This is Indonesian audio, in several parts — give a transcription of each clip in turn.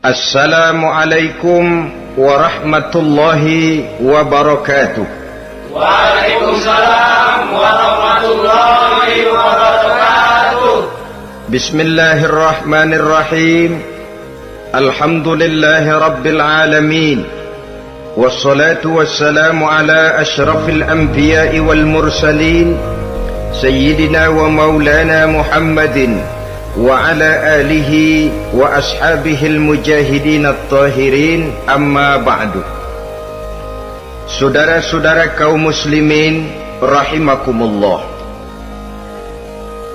Assalamualaikum warahmatullahi wabarakatuh. Waalaikumsalam warahmatullahi wabarakatuh. Bismillahirrahmanirrahim. Alhamdulillahi rabbil alamin. Wassalatu wassalamu ala ashrafil anbiya'i wal mursalin, Sayyidina wa maulana Muhammadin wa ala alihi wa ashabihil mujahidin at-tahirin, amma ba'du. Saudara-saudara kaum muslimin rahimakumullah,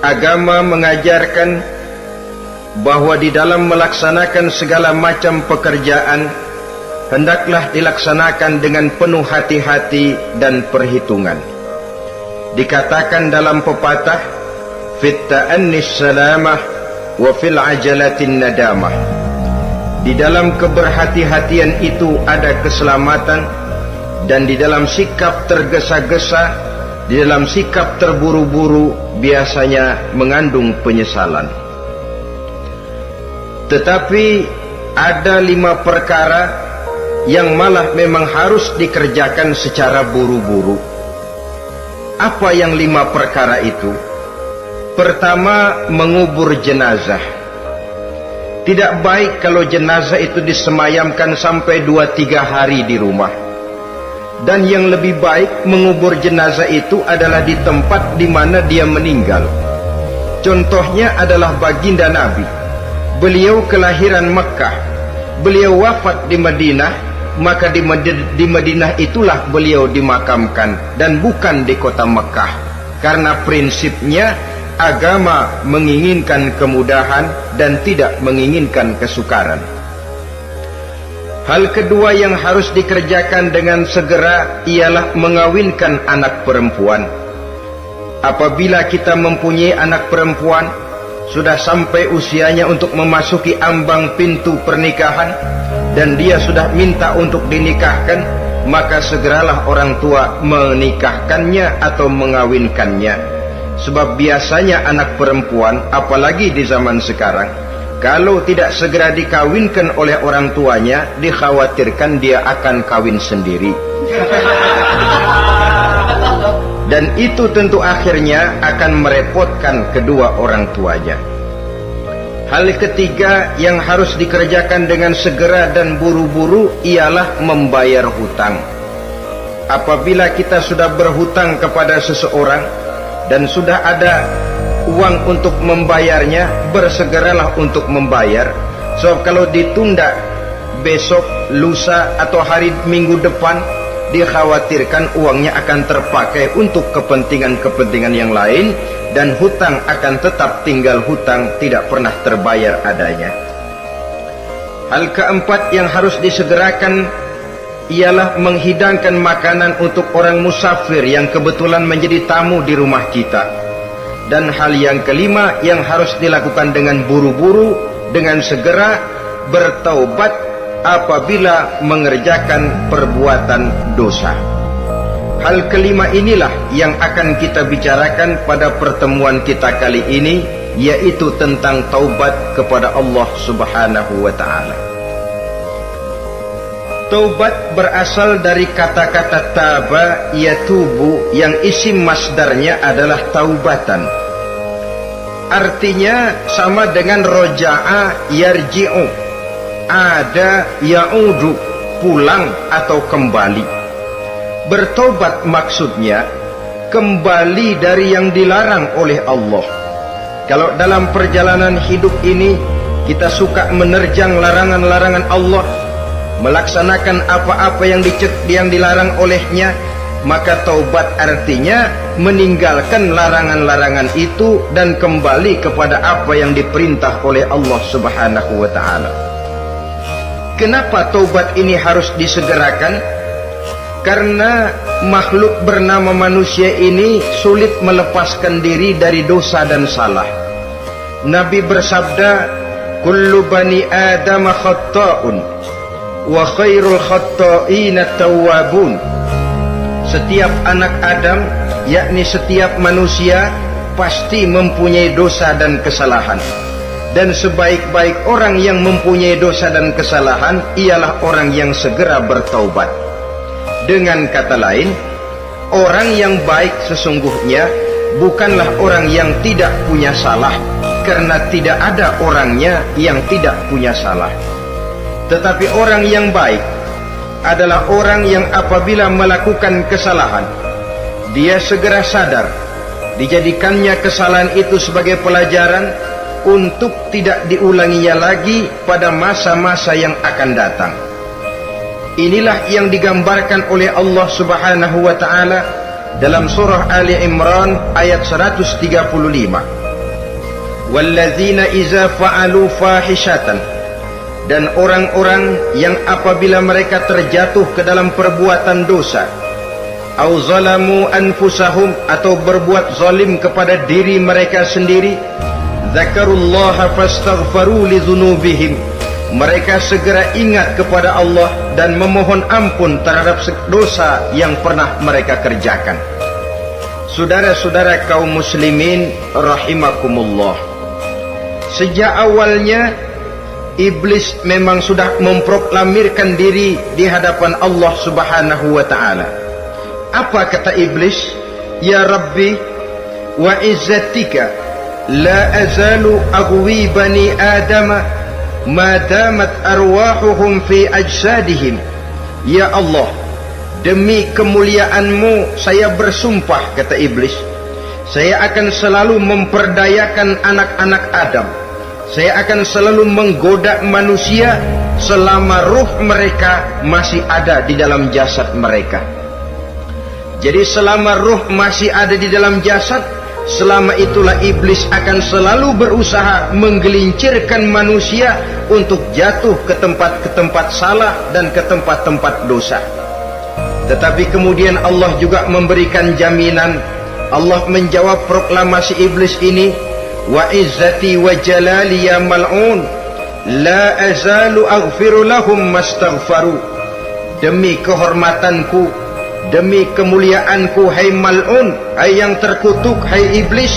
agama mengajarkan bahwa di dalam melaksanakan segala macam pekerjaan hendaklah dilaksanakan dengan penuh hati-hati dan perhitungan. Dikatakan dalam pepatah, fit ta'annis salamah wa fil ajalatin nadamah. Di dalam keberhati-hatian itu ada keselamatan, dan di dalam sikap tergesa-gesa, di dalam sikap terburu-buru biasanya mengandung penyesalan. Tetapi ada 5 perkara yang malah memang harus dikerjakan secara buru-buru. Apa yang 5 perkara itu? Pertama, mengubur jenazah. Tidak baik kalau jenazah itu disemayamkan sampai 2-3 hari di rumah. Dan yang lebih baik, mengubur jenazah itu adalah di tempat di mana dia meninggal. Contohnya adalah baginda Nabi. Beliau kelahiran Mekah, beliau wafat di Madinah, maka di Madinah itulah beliau dimakamkan dan bukan di kota Mekah. Karena prinsipnya agama menginginkan kemudahan dan tidak menginginkan kesukaran. Hal kedua yang harus dikerjakan dengan segera ialah mengawinkan anak perempuan. Apabila kita mempunyai anak perempuan, sudah sampai usianya untuk memasuki ambang pintu pernikahan, dan dia sudah minta untuk dinikahkan, maka segeralah orang tua menikahkannya atau mengawinkannya. Sebab biasanya anak perempuan, apalagi di zaman sekarang, kalau tidak segera dikawinkan oleh orang tuanya, dikhawatirkan dia akan kawin sendiri. Dan itu tentu akhirnya akan merepotkan kedua orang tuanya. Hal ketiga yang harus dikerjakan dengan segera dan buru-buru ialah membayar hutang. Apabila kita sudah berhutang kepada seseorang dan sudah ada uang untuk membayarnya, bersegeralah untuk membayar. So kalau ditunda besok, lusa, atau hari minggu depan, dikhawatirkan uangnya akan terpakai untuk kepentingan-kepentingan yang lain, dan hutang akan tetap tinggal hutang, tidak pernah terbayar adanya. Hal keempat yang harus disegerakan ialah menghidangkan makanan untuk orang musafir yang kebetulan menjadi tamu di rumah kita. Dan hal yang kelima yang harus dilakukan dengan buru-buru, dengan segera, bertaubat apabila mengerjakan perbuatan dosa. Hal kelima inilah yang akan kita bicarakan pada pertemuan kita kali ini, yaitu tentang taubat kepada Allah Subhanahu wa ta'ala. Taubat berasal dari kata-kata taba yatubu, yang isim masdarnya adalah taubatan. Artinya sama dengan roja'a yarji'u, ada ya'udu, pulang atau kembali. Bertobat maksudnya kembali dari yang dilarang oleh Allah. Kalau dalam perjalanan hidup ini kita suka menerjang larangan-larangan Allah, melaksanakan apa-apa yang dilarang olehnya, maka taubat artinya meninggalkan larangan-larangan itu dan kembali kepada apa yang diperintah oleh Allah Subhanahu wa ta'ala. Kenapa taubat ini harus disegerakan? Karena makhluk bernama manusia ini sulit melepaskan diri dari dosa dan salah. Nabi bersabda, kullu bani Adam khatta'un wa khairul khatta'ina tawwabun. Setiap anak Adam, yakni setiap manusia, pasti mempunyai dosa dan kesalahan. Dan sebaik-baik orang yang mempunyai dosa dan kesalahan ialah orang yang segera bertaubat. Dengan kata lain, orang yang baik sesungguhnya bukanlah orang yang tidak punya salah, karena tidak ada orangnya yang tidak punya salah. Tetapi orang yang baik adalah orang yang apabila melakukan kesalahan, dia segera sadar, dijadikannya kesalahan itu sebagai pelajaran untuk tidak diulanginya lagi pada masa-masa yang akan datang. Inilah yang digambarkan oleh Allah Subhanahu wa taala dalam surah Ali Imran ayat 135. Walladzina iza fa'alu fahishatan, dan orang-orang yang apabila mereka terjatuh ke dalam perbuatan dosa, au zalamu anfusahum, atau berbuat zalim kepada diri mereka sendiri, zakarullaha fastaghfaru lidzunubihim, mereka segera ingat kepada Allah dan memohon ampun terhadap dosa yang pernah mereka kerjakan. Saudara-saudara kaum muslimin rahimakumullah, sejak awalnya iblis memang sudah memproklamirkan diri di hadapan Allah Subhanahu wa taala. Apa kata iblis? Ya Rabbi wa izzatika la azalu aghwi bani adama ma damat arwahuhum fi ajsadihim. Ya Allah, demi kemuliaan-Mu saya bersumpah, kata iblis, saya akan selalu memperdayakan anak-anak Adam. Saya akan selalu menggoda manusia selama ruh mereka masih ada di dalam jasad mereka. Jadi selama ruh masih ada di dalam jasad, selama itulah iblis akan selalu berusaha menggelincirkan manusia untuk jatuh ke tempat-tempat salah dan ke tempat-tempat dosa. Tetapi kemudian Allah juga memberikan jaminan. Allah menjawab proklamasi iblis ini, wa izzati wa jalali ya mal'un la azalu aghfiru lahum mastaghfaru. Demi kehormatanku, demi kemuliaanku, hai mal'un, hai yang terkutuk, hai iblis,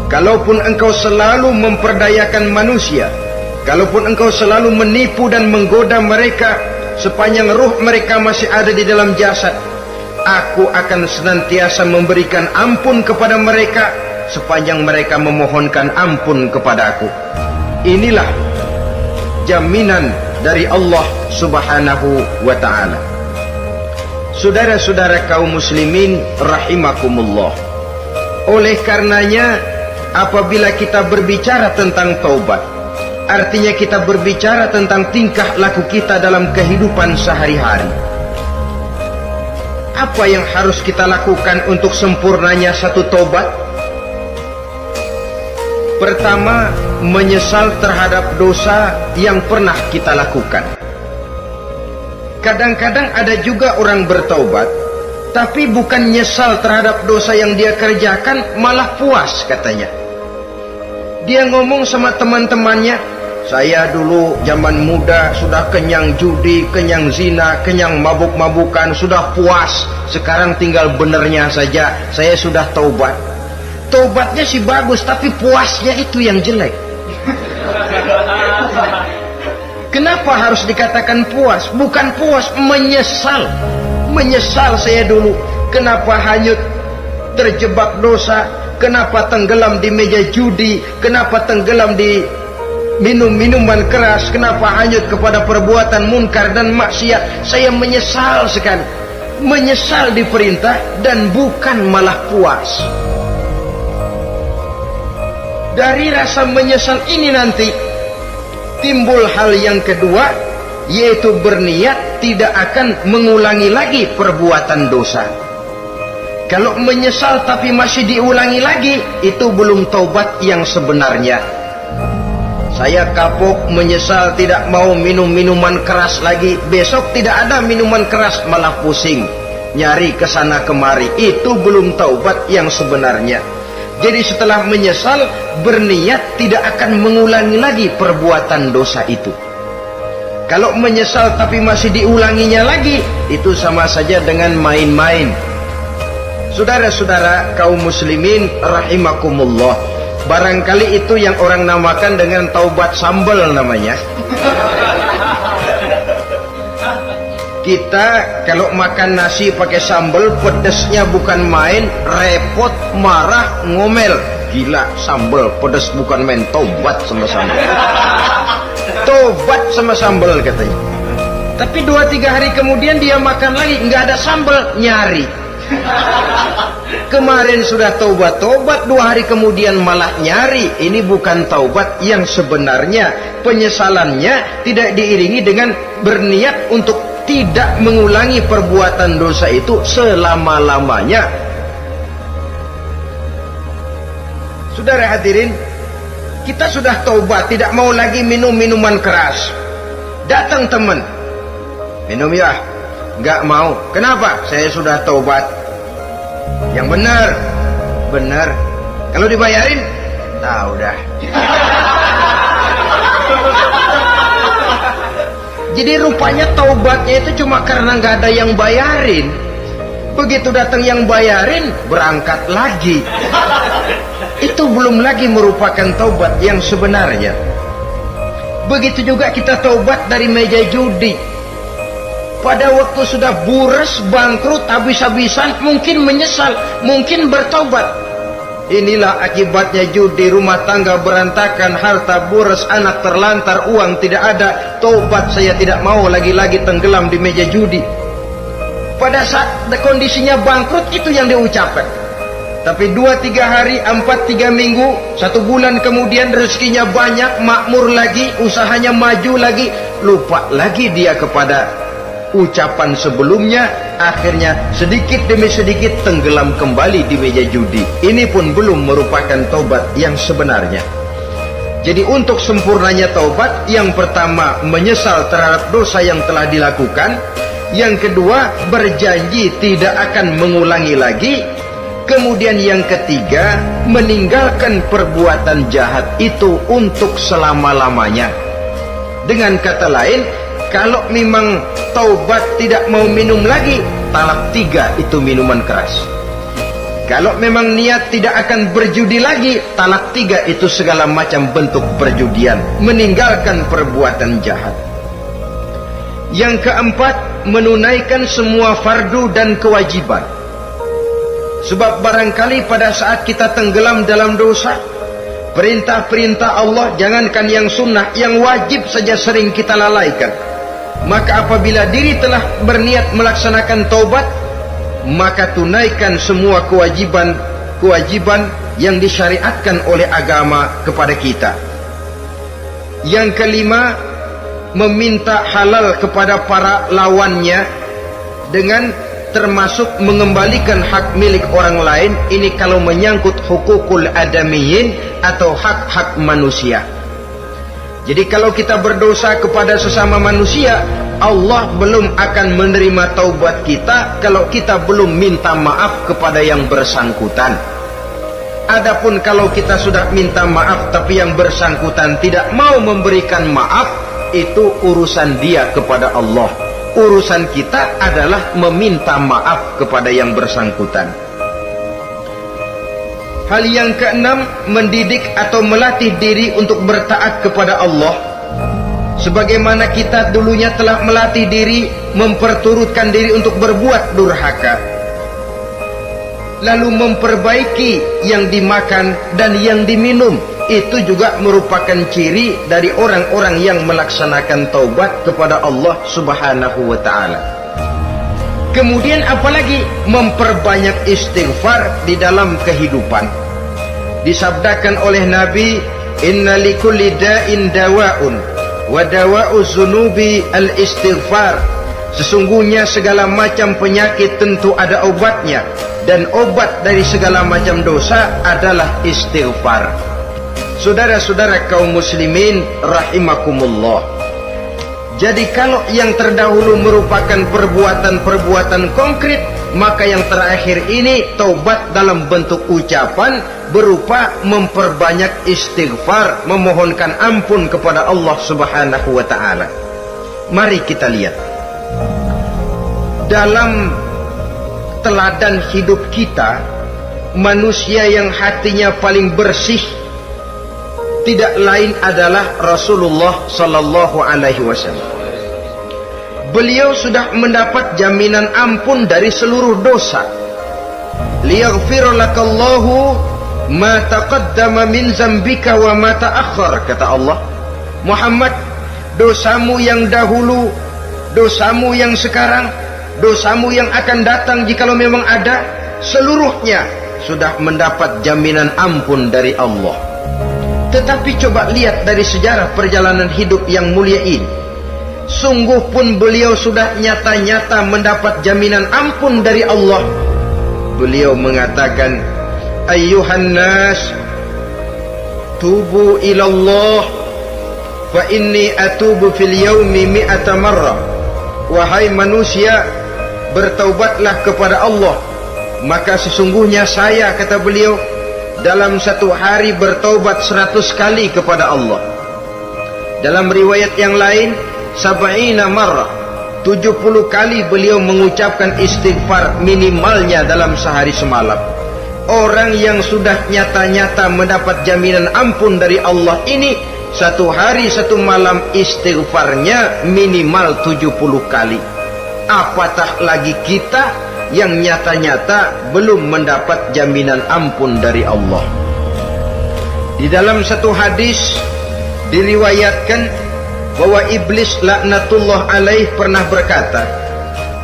kalaupun engkau selalu memperdayakan manusia, kalaupun engkau selalu menipu dan menggoda mereka sepanjang ruh mereka masih ada di dalam jasad, aku akan senantiasa memberikan ampun kepada mereka sepanjang mereka memohonkan ampun kepadaku. Inilah jaminan dari Allah Subhanahu wa ta'ala. Saudara-saudara kaum muslimin rahimakumullah, oleh karenanya apabila kita berbicara tentang taubat, artinya kita berbicara tentang tingkah laku kita dalam kehidupan sehari-hari. Apa yang harus kita lakukan untuk sempurnanya satu taubat? Pertama, menyesal terhadap dosa yang pernah kita lakukan. Kadang-kadang ada juga orang bertaubat, tapi bukan nyesal terhadap dosa yang dia kerjakan, malah puas katanya. Dia ngomong sama teman-temannya, saya dulu zaman muda sudah kenyang judi, kenyang zina, kenyang mabuk-mabukan, sudah puas. Sekarang tinggal benernya saja, saya sudah taubat. Taubatnya sih bagus, tapi puasnya itu yang jelek. Kenapa harus dikatakan puas? Bukan puas, menyesal. Menyesal saya dulu. Kenapa hanyut terjebak dosa? Kenapa tenggelam di meja judi? Kenapa tenggelam di minum-minuman keras? Kenapa hanyut kepada perbuatan munkar dan maksiat? Saya menyesal sekali. Menyesal diperintah dan bukan malah puas. Dari rasa menyesal ini nanti timbul hal yang kedua, yaitu berniat tidak akan mengulangi lagi perbuatan dosa. Kalau menyesal tapi masih diulangi lagi, itu belum taubat yang sebenarnya. Saya kapok, menyesal, tidak mau minum minuman keras lagi. Besok tidak ada minuman keras, malah pusing, nyari kesana kemari. Itu belum taubat yang sebenarnya. Jadi setelah menyesal, berniat tidak akan mengulangi lagi perbuatan dosa itu. Kalau menyesal tapi masih diulanginya lagi, itu sama saja dengan main-main. Saudara-saudara kaum muslimin rahimakumullah, Barangkali itu yang orang namakan dengan taubat sambal namanya. Kita kalau makan nasi pakai sambal, pedesnya bukan main, repot, marah, ngomel. Gila, sambal pedes bukan main, taubat sama sambal. Taubat sama sambal katanya. Tapi 2-3 hari kemudian dia makan lagi, nggak ada sambal, nyari. Kemarin sudah taubat, 2 hari kemudian malah nyari. Ini bukan taubat yang sebenarnya. Penyesalannya tidak diiringi dengan berniat untuk tidak mengulangi perbuatan dosa itu selama-lamanya. Saudara hadirin, kita sudah taubat, tidak mau lagi minum minuman keras. Datang teman, minum ya? Nggak mau. Kenapa? Saya sudah taubat. Yang benar, benar. Kalau dibayarin, tahu dah. Jadi rupanya taubatnya itu cuma karena nggak ada yang bayarin. Begitu datang yang bayarin, berangkat lagi. Itu belum lagi merupakan taubat yang sebenarnya. Begitu juga kita taubat dari meja judi. Pada waktu sudah buras, bangkrut, habis-habisan, mungkin menyesal, mungkin bertobat. Inilah akibatnya judi, rumah tangga berantakan, harta buras, anak terlantar, uang tidak ada. Taubat saya tidak mau lagi-lagi tenggelam di meja judi. Pada saat kondisinya bangkrut, itu yang diucapkan. Tapi 2-3 hari, 4-3 minggu, 1 bulan kemudian rezekinya banyak, makmur lagi, usahanya maju lagi, lupa lagi dia kepada ucapan sebelumnya. Akhirnya sedikit demi sedikit tenggelam kembali di meja judi. Ini pun belum merupakan taubat yang sebenarnya. Jadi untuk sempurnanya taubat, yang pertama menyesal terhadap dosa yang telah dilakukan, yang kedua berjanji tidak akan mengulangi lagi, kemudian yang ketiga meninggalkan perbuatan jahat itu untuk selama-lamanya. Dengan kata lain, kalau memang taubat tidak mau minum lagi, talak 3 itu minuman keras. Kalau memang niat tidak akan berjudi lagi, talak 3 itu segala macam bentuk perjudian, meninggalkan perbuatan jahat. Yang keempat, menunaikan semua fardu dan kewajiban. Sebab barangkali pada saat kita tenggelam dalam dosa, perintah-perintah Allah, jangankan yang sunnah, yang wajib saja sering kita lalaikan. Maka apabila diri telah berniat melaksanakan taubat, maka tunaikan semua kewajiban yang disyariatkan oleh agama kepada kita. Yang kelima, meminta halal kepada para lawannya dengan termasuk mengembalikan hak milik orang lain. Ini kalau menyangkut hukukul adamiyin atau hak-hak manusia. Jadi kalau kita berdosa kepada sesama manusia, Allah belum akan menerima taubat kita kalau kita belum minta maaf kepada yang bersangkutan. Adapun kalau kita sudah minta maaf tapi yang bersangkutan tidak mau memberikan maaf, itu urusan dia kepada Allah. Urusan kita adalah meminta maaf kepada yang bersangkutan. Hal yang keenam, mendidik atau melatih diri untuk bertaat kepada Allah. Sebagaimana kita dulunya telah melatih diri, memperturutkan diri untuk berbuat durhaka. Lalu memperbaiki yang dimakan dan yang diminum. Itu juga merupakan ciri dari orang-orang yang melaksanakan taubat kepada Allah Subhanahu wa ta'ala. Kemudian apalagi? Memperbanyak istighfar di dalam kehidupan. Disabdakan oleh Nabi, inna likulli da'in dawa'un wa dawa'u zunubi al-istighfar. Sesungguhnya segala macam penyakit tentu ada obatnya, dan obat dari segala macam dosa adalah istighfar. Saudara-saudara kaum muslimin rahimakumullah. Jadi kalau yang terdahulu merupakan perbuatan-perbuatan konkret, maka yang terakhir ini taubat dalam bentuk ucapan berupa memperbanyak istighfar, memohonkan ampun kepada Allah Subhanahu wa ta'ala. Mari kita lihat dalam teladan hidup kita, manusia yang hatinya paling bersih tidak lain adalah Rasulullah sallallahu alaihi wasallam. Beliau sudah mendapat jaminan ampun dari seluruh dosa. Liyaghfir lakallahu ma taqaddama min zambika wa ma ta'akhkhar, kata Allah. Muhammad, dosamu yang dahulu, dosamu yang sekarang, dosamu yang akan datang jikalau memang ada, seluruhnya sudah mendapat jaminan ampun dari Allah. Tetapi coba lihat dari sejarah perjalanan hidup yang mulia ini. Sungguh pun beliau sudah nyata-nyata mendapat jaminan ampun dari Allah. Beliau mengatakan, ayyuhan nas, tubu ilallah, fa inni atubu fil yaumi mi'ata marrah. Wahai manusia, bertaubatlah kepada Allah, maka sesungguhnya saya, kata beliau, dalam satu hari bertaubat 100 kali kepada Allah. Dalam riwayat yang lain, sab'ina marrah, 70 kali beliau mengucapkan istighfar minimalnya dalam sehari semalam. Orang yang sudah nyata-nyata mendapat jaminan ampun dari Allah ini, satu hari satu malam istighfarnya minimal 70 kali. Apatah lagi kita yang nyata-nyata belum mendapat jaminan ampun dari Allah. Di dalam satu hadis diriwayatkan bahwa iblis laknatullah alaih pernah berkata,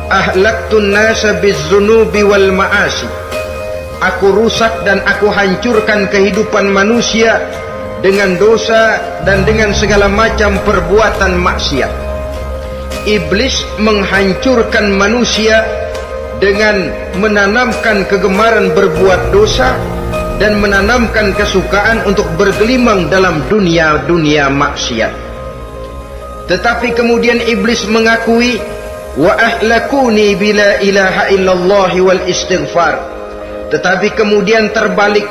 ahlaktun nasa bizzunubi wal ma'asi. Aku rusak dan aku hancurkan kehidupan manusia dengan dosa dan dengan segala macam perbuatan maksiat. Iblis menghancurkan manusia dengan menanamkan kegemaran berbuat dosa dan menanamkan kesukaan untuk bergelimang dalam dunia maksiat. Tetapi kemudian iblis mengakui, wa ahlakuni bila ilaha illallah wal istighfar. Tetapi kemudian terbalik,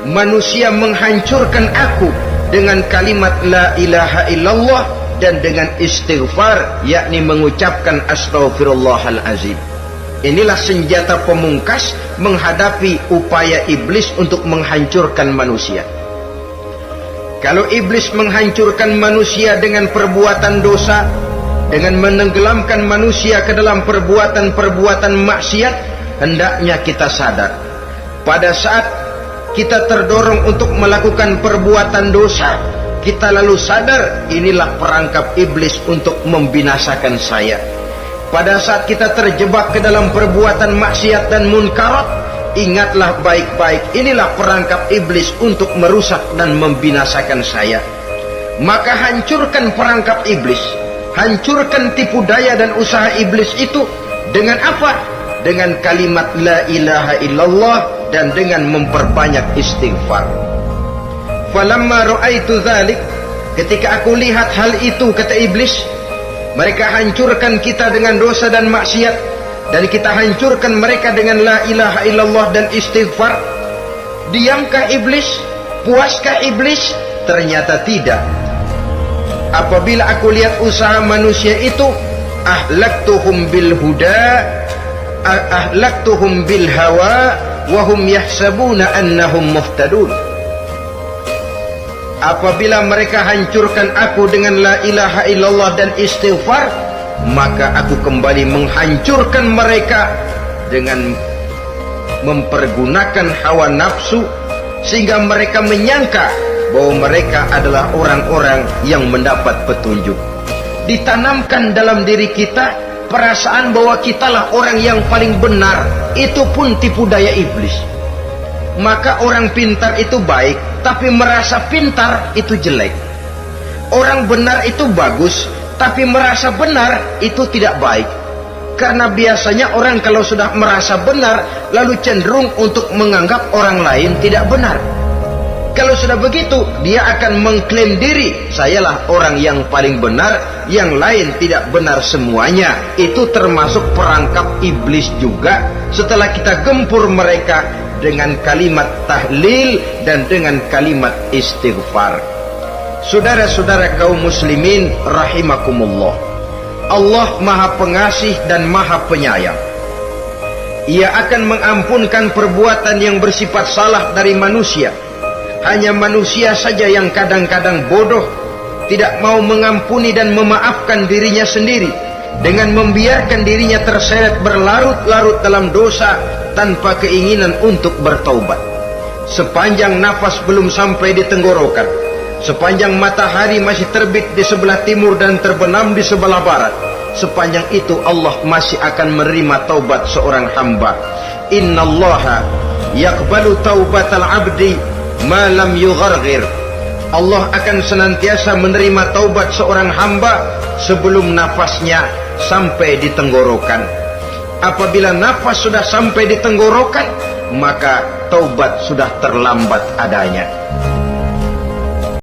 manusia menghancurkan aku dengan kalimat la ilaha illallah dan dengan istighfar, yakni mengucapkan astaghfirullahalazim. Inilah senjata pemungkas menghadapi upaya iblis untuk menghancurkan manusia. Kalau iblis menghancurkan manusia dengan perbuatan dosa, dengan menenggelamkan manusia ke dalam perbuatan-perbuatan maksiat, hendaknya kita sadar, pada saat kita terdorong untuk melakukan perbuatan dosa, kita lalu sadar inilah perangkap iblis untuk membinasakan saya. Pada saat kita terjebak ke dalam perbuatan maksiat dan munkarat, ingatlah baik-baik, inilah perangkap iblis untuk merusak dan membinasakan saya. Maka hancurkan perangkap iblis, hancurkan tipu daya dan usaha iblis itu dengan apa? Dengan kalimat la ilaha illallah dan dengan memperbanyak istighfar. Falamma ra'aitu dzalik, ketika aku lihat hal itu, kata iblis, mereka hancurkan kita dengan dosa dan maksiat, dan kita hancurkan mereka dengan la ilaha illallah dan istighfar. Diamkah iblis? Puaskah iblis? Ternyata tidak. Apabila aku lihat usaha manusia itu, ahlaktuhum bil huda, ahlaktuhum bil hawa, wahum yahsabuna annahum muhtadun. Apabila mereka hancurkan aku dengan la ilaha illallah dan istighfar, maka aku kembali menghancurkan mereka dengan mempergunakan hawa nafsu, sehingga mereka menyangka bahwa mereka adalah orang-orang yang mendapat petunjuk. Ditanamkan dalam diri kita perasaan bahwa kitalah orang yang paling benar, itu pun tipu daya iblis. Maka orang pintar itu baik, tapi merasa pintar itu jelek. Orang benar itu bagus, tapi merasa benar itu tidak baik. Karena biasanya orang kalau sudah merasa benar, lalu cenderung untuk menganggap orang lain tidak benar. Kalau sudah begitu, dia akan mengklaim diri, sayalah orang yang paling benar, yang lain tidak benar semuanya. Itu termasuk perangkap iblis juga. Setelah kita gempur mereka dengan kalimat tahlil dan dengan kalimat istighfar. Saudara-saudara kaum muslimin rahimakumullah, Allah Maha Pengasih dan Maha Penyayang. Ia akan mengampunkan perbuatan yang bersifat salah dari manusia Hanya manusia saja yang kadang-kadang bodoh, tidak mau mengampuni dan memaafkan dirinya sendiri, dengan membiarkan dirinya terseret berlarut-larut dalam dosa tanpa keinginan untuk bertaubat. Sepanjang nafas belum sampai di tenggorokan, sepanjang matahari masih terbit di sebelah timur dan terbenam di sebelah barat, sepanjang itu Allah masih akan menerima taubat seorang hamba. Innallaha yaqbalu taubatal abdi ma lam yugharghir. Allah akan senantiasa menerima taubat seorang hamba sebelum nafasnya sampai di tenggorokan. Apabila nafas sudah sampai di tenggorokan, maka taubat sudah terlambat adanya.